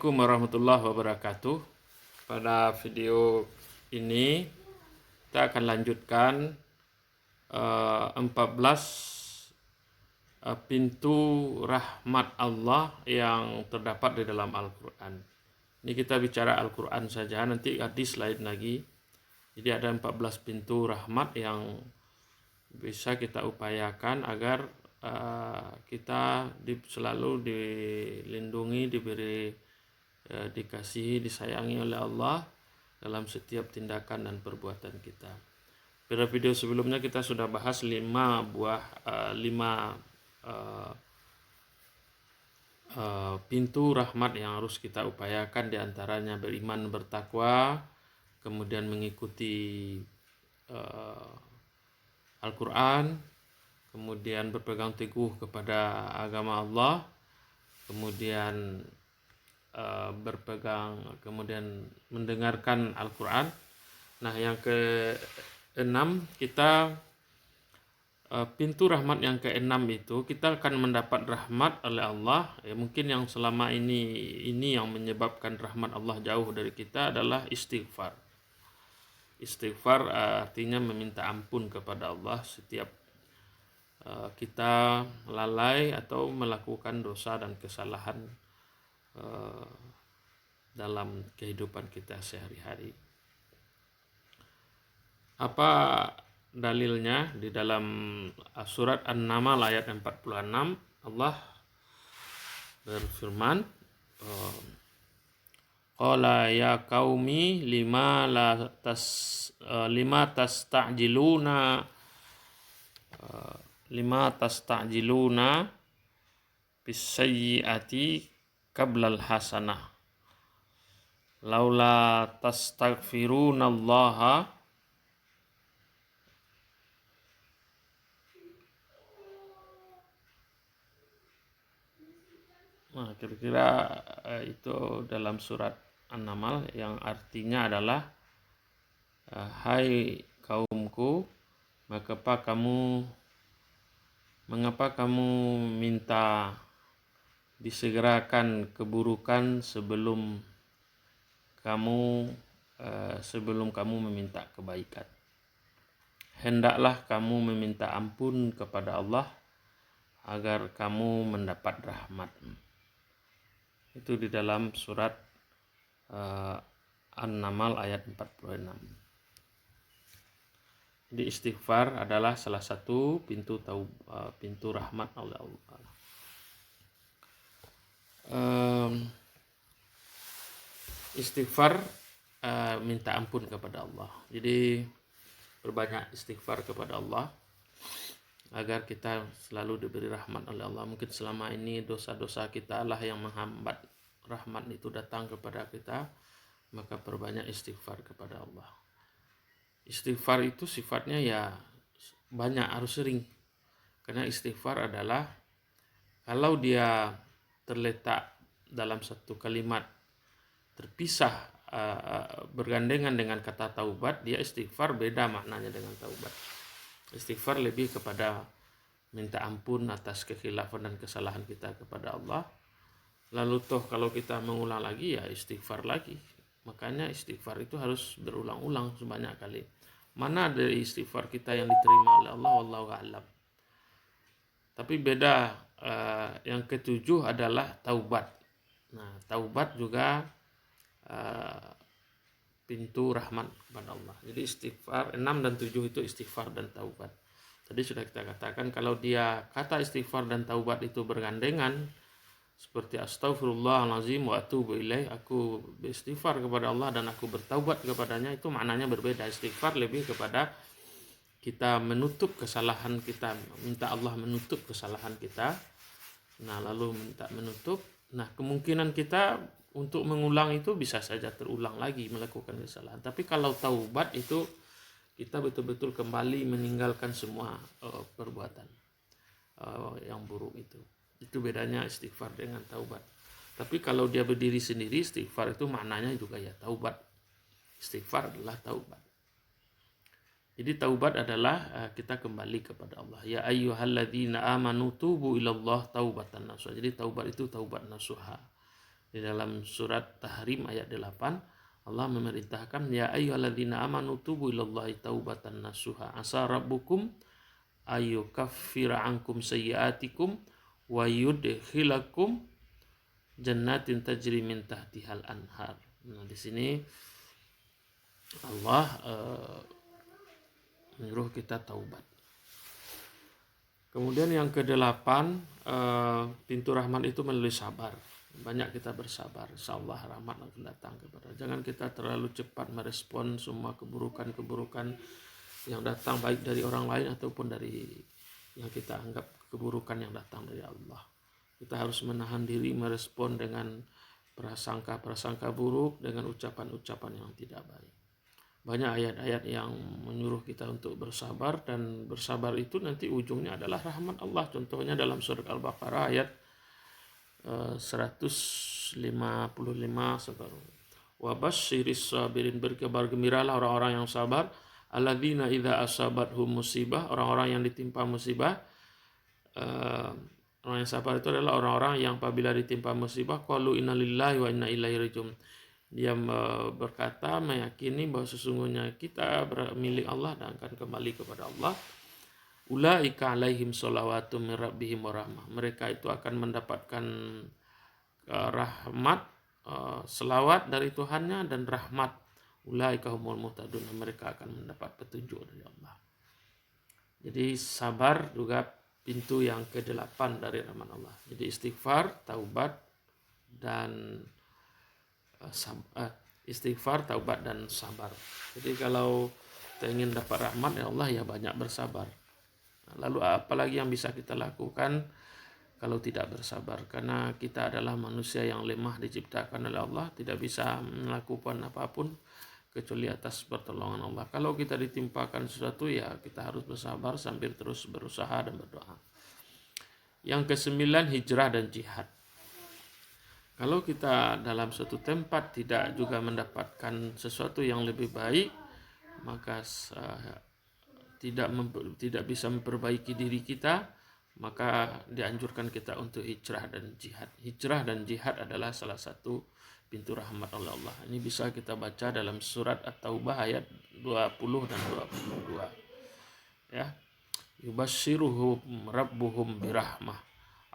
Assalamualaikum warahmatullahi wabarakatuh. Pada video ini kita akan lanjutkan 14 pintu rahmat Allah yang terdapat di dalam Al-Quran. Ini kita bicara Al-Quran saja, nanti hadis lain lagi. Jadi ada 14 pintu rahmat yang bisa kita upayakan agar kita selalu dilindungi, dikasihi, disayangi oleh Allah dalam setiap tindakan dan perbuatan kita. Pada video sebelumnya kita sudah bahas 5 pintu rahmat yang harus kita upayakan, diantaranya beriman, bertakwa, kemudian mengikuti Al-Quran, kemudian berpegang teguh kepada agama Allah, kemudian kemudian mendengarkan Al-Quran. Nah, yang ke-6 kita pintu rahmat yang ke-6 itu kita akan mendapat rahmat oleh Allah. Ya, mungkin yang selama ini yang menyebabkan rahmat Allah jauh dari kita adalah istighfar. Istighfar artinya meminta ampun kepada Allah setiap kita lalai atau melakukan dosa dan kesalahan dalam kehidupan kita sehari-hari. Apa dalilnya? Di dalam surat An-Naml ayat 46 Allah berfirman, qala ya qaumi lima tasta'jiluna bis-sayyi'ati qablal hasanah laula tastaghfirunallaha kira-kira itu dalam surat An-Naml yang artinya adalah hai kaumku, mengapa kamu minta disegerakan keburukan sebelum kamu meminta kebaikan. Hendaklah kamu meminta ampun kepada Allah agar kamu mendapat rahmat. Itu di dalam surat An-Naml ayat 46. Jadi istighfar adalah salah satu pintu rahmat oleh Allah. Istighfar minta ampun kepada Allah. Jadi berbanyak istighfar kepada Allah agar kita selalu diberi rahmat oleh Allah. Mungkin selama ini dosa-dosa kita lah yang menghambat rahmat itu datang kepada kita, maka perbanyak istighfar kepada Allah. Istighfar itu sifatnya ya banyak, harus sering. Karena istighfar adalah kalau dia terletak dalam satu kalimat terpisah bergandengan dengan kata taubat, dia istighfar beda maknanya dengan taubat. Istighfar lebih kepada minta ampun atas kekhilafan dan kesalahan kita kepada Allah. Lalu toh kalau kita mengulang lagi ya istighfar lagi. Makanya istighfar itu harus berulang-ulang sebanyak kali. Mana dari istighfar kita yang diterima oleh Allah, wallahu a'lam. Tapi beda. Yang ketujuh adalah taubat. Nah, taubat juga pintu rahmat kepada Allah. Jadi istighfar 6 dan 7 itu istighfar dan taubat. Tadi sudah kita katakan kalau dia kata istighfar dan taubat itu bergandengan, seperti astaghfirullahalazim wa atubu ilaih, aku beristighfar kepada Allah dan aku bertaubat kepadanya, itu maknanya berbeda. Istighfar lebih kepada kita menutup kesalahan kita, minta Allah menutup kesalahan kita. Nah, lalu minta menutup. Nah, kemungkinan kita untuk mengulang itu bisa saja terulang lagi melakukan kesalahan. Tapi kalau taubat itu kita betul-betul kembali meninggalkan semua perbuatan yang buruk itu. Itu bedanya istighfar dengan taubat. Tapi kalau dia berdiri sendiri, istighfar itu maknanya juga ya taubat. Istighfar adalah taubat. Jadi taubat adalah kita kembali kepada Allah. Ya ayyuhalladzina amanu tubu ilallah taubatan nasuha. Jadi taubat itu taubat nasuha. Di dalam surat Tahrim ayat 8, Allah memerintahkan, ya ayyuhalladzina amanu tubu ilallahi taubatan nasuha asa rabbukum ayyukaffira ankum sayyiatikum wa yudkhilakum jannatin tajri min tahtihal anhar. Nah, di sini Allah menyuruh kita taubat. Kemudian yang kedelapan, pintu rahmat itu melalui sabar. Banyak kita bersabar, insyaallah rahmat akan datang kepada. Jangan kita terlalu cepat merespon semua keburukan-keburukan yang datang, baik dari orang lain ataupun dari yang kita anggap keburukan yang datang dari Allah. Kita harus menahan diri merespon dengan prasangka-prasangka buruk, dengan ucapan-ucapan yang tidak baik. Banyak ayat-ayat yang menyuruh kita untuk bersabar, dan bersabar itu nanti ujungnya adalah rahmat Allah. Contohnya dalam surat Al-Baqarah ayat 155, wa basyiris sabirin, berkabar gembiralah orang-orang yang sabar, alladzina idza asabathum musibah, orang-orang yang ditimpa musibah. Orang yang sabar itu adalah orang-orang yang apabila ditimpa musibah, qalu inna lillahi wa inna ilaihi rajiun, dia berkata, meyakini bahwa sesungguhnya kita milik Allah dan akan kembali kepada Allah. Ulaika alaihim sholawatu min rabbihim wa rahmah, mereka itu akan mendapatkan rahmat, selawat dari Tuhannya dan rahmat. Ulaika humul muhtadun, mereka akan mendapat petunjuk dari Allah. Jadi sabar juga pintu yang ke-8 dari rahmat Allah. Jadi istighfar, taubat, dan istighfar, taubat, dan sabar. Jadi kalau kita ingin dapat rahmat ya Allah, ya banyak bersabar. Lalu apalagi yang bisa kita lakukan kalau tidak bersabar? Karena kita adalah manusia yang lemah, diciptakan oleh Allah, tidak bisa melakukan apapun kecuali atas pertolongan Allah. Kalau kita ditimpakan sesuatu, ya kita harus bersabar sambil terus berusaha dan berdoa. Yang ke-9, hijrah dan jihad. Kalau kita dalam suatu tempat tidak juga mendapatkan sesuatu yang lebih baik, maka tidak bisa memperbaiki diri kita, maka dianjurkan kita untuk hijrah dan jihad. Hijrah dan jihad adalah salah satu pintu rahmat oleh Allah. Ini bisa kita baca dalam surat At-Taubah ayat 20 dan 22. Ya. Yubashiruhum rabbuhum birahmah.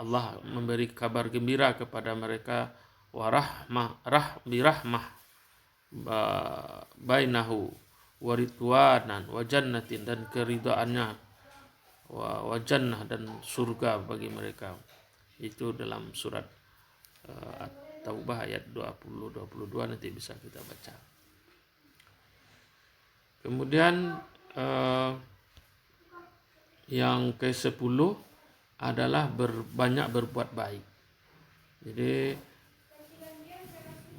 Allah memberi kabar gembira kepada mereka, birahmah bainahu waridwanan wa jannatin, dan keridaannya, wa jannah, dan surga bagi mereka. Itu dalam surat At-Taubah ayat 20-22, nanti bisa kita baca. Kemudian yang ke-10 adalah banyak berbuat baik. Jadi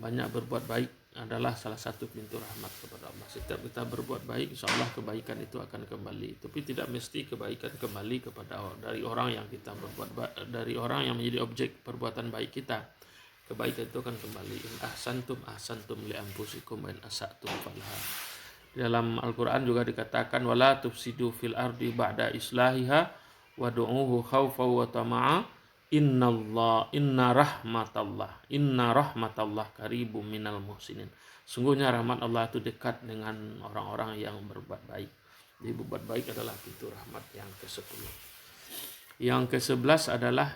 banyak berbuat baik adalah salah satu pintu rahmat kepada Allah. Setiap kita berbuat baik, insya Allah kebaikan itu akan kembali. Tapi tidak mesti kebaikan kembali dari orang yang kita berbuat dari orang yang menjadi objek perbuatan baik kita. Kebaikan itu akan kembali. In ahsantum li anfusikum wa in asatum falaha. Dalam Al-Quran juga dikatakan, wala tufsidu fil ardi ba'da islahiha wadu'uhu khawfa wa tama'a inna rahmatallah qaribum minal muhsinin. Sungguhnya rahmat Allah itu dekat dengan orang-orang yang berbuat baik. Jadi berbuat baik adalah pintu rahmat yang ke-10. Yang ke-11 adalah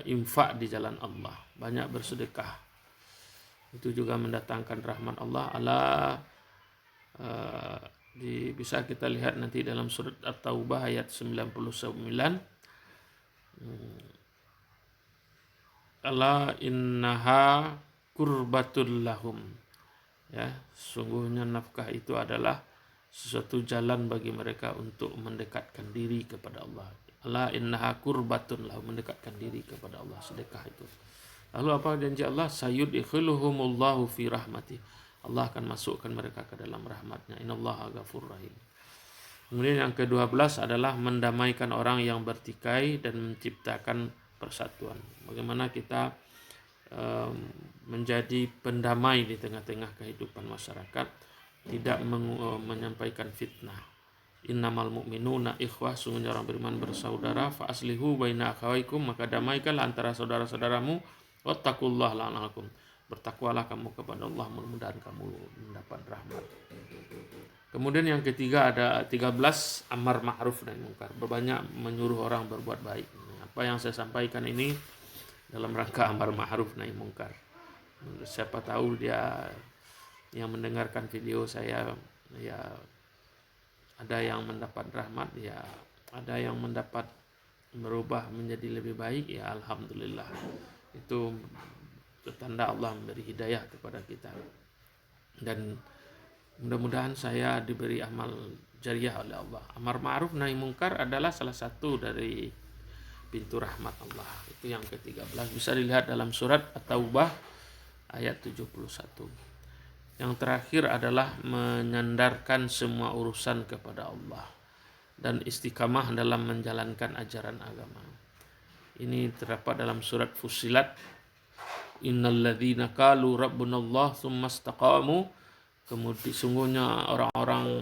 infak di jalan Allah. Banyak bersedekah. Itu juga mendatangkan rahmat Allah. Bisa kita lihat nanti dalam surat At-Taubah ayat 99. Ala innaha kurbatul lahum. Ya, sungguhnya nafkah itu adalah sesuatu jalan bagi mereka untuk mendekatkan diri kepada Allah. Ala innaha kurbatun lahum, mendekatkan diri kepada Allah, sedekah itu. Lalu apa janji Allah? Sayudkhiluhumullahu fi rahmati. Allah akan masukkan mereka ke dalam rahmatnya. Innallaha ghafurur rahim. Kemudian yang ke-12 adalah mendamaikan orang yang bertikai dan menciptakan persatuan. Bagaimana kita menjadi pendamai di tengah-tengah kehidupan masyarakat, tidak menyampaikan fitnah. Innamal mu'minuna ikhwah, sungguhnya orang beriman bersaudara, fa aslihu baina akhawaikum, maka damaikanlah antara saudara-saudaramu, wattaqullaha la'allakum, Bertakwalah kamu kepada Allah, mudah-mudahan kamu mendapat rahmat. Kemudian yang ketiga ada 13 amar ma'ruf nahi munkar, berbanyak menyuruh orang berbuat baik. Apa yang saya sampaikan ini dalam rangka amar ma'ruf nahi munkar. Siapa tahu dia yang mendengarkan video saya, ya ada yang mendapat rahmat, ya ada yang mendapat merubah menjadi lebih baik, ya alhamdulillah. Itu tanda Allah memberi hidayah kepada kita. Dan mudah-mudahan saya diberi amal jariah oleh Allah. Amar ma'ruf nahi munkar adalah salah satu dari pintu rahmat Allah. Itu yang ke-13. Bisa dilihat dalam surat At-Taubah ayat 71. Yang terakhir adalah menyandarkan semua urusan kepada Allah dan istiqamah dalam menjalankan ajaran agama. Ini terdapat dalam surat Fussilat. Innal ladzina qalu rabbunallah tsumma istaqamu, kemudian sungguhnya orang-orang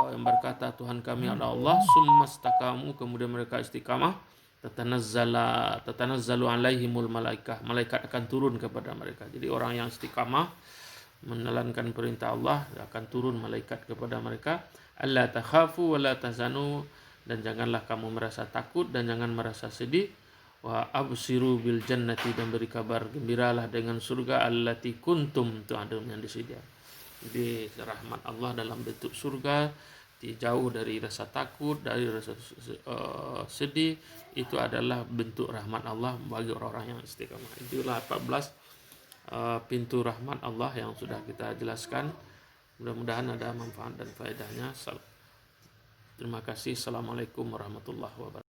yang berkata Tuhan kami adalah Allah, tsumma istaqamu, kemudian mereka istiqamah, tatanazzalu alaihimul malaikah, malaikat akan turun kepada mereka. Jadi orang yang istiqamah menjalankan perintah Allah, akan turun malaikat kepada mereka. Alla takhafu wa la tahzanu, dan janganlah kamu merasa takut dan jangan merasa sedih. Wa absiru bil jannati, dan beri kabar gembiralah dengan surga allati kuntum, itu ada yang disediakan. Jadi rahmat Allah dalam bentuk surga, jauh dari rasa takut, dari rasa sedih, itu adalah bentuk rahmat Allah bagi orang-orang yang istiqamah. Itulah 14 pintu rahmat Allah yang sudah kita jelaskan. Mudah-mudahan ada manfaat dan faedahnya. Terima kasih. Assalamualaikum warahmatullahi wabarakatuh.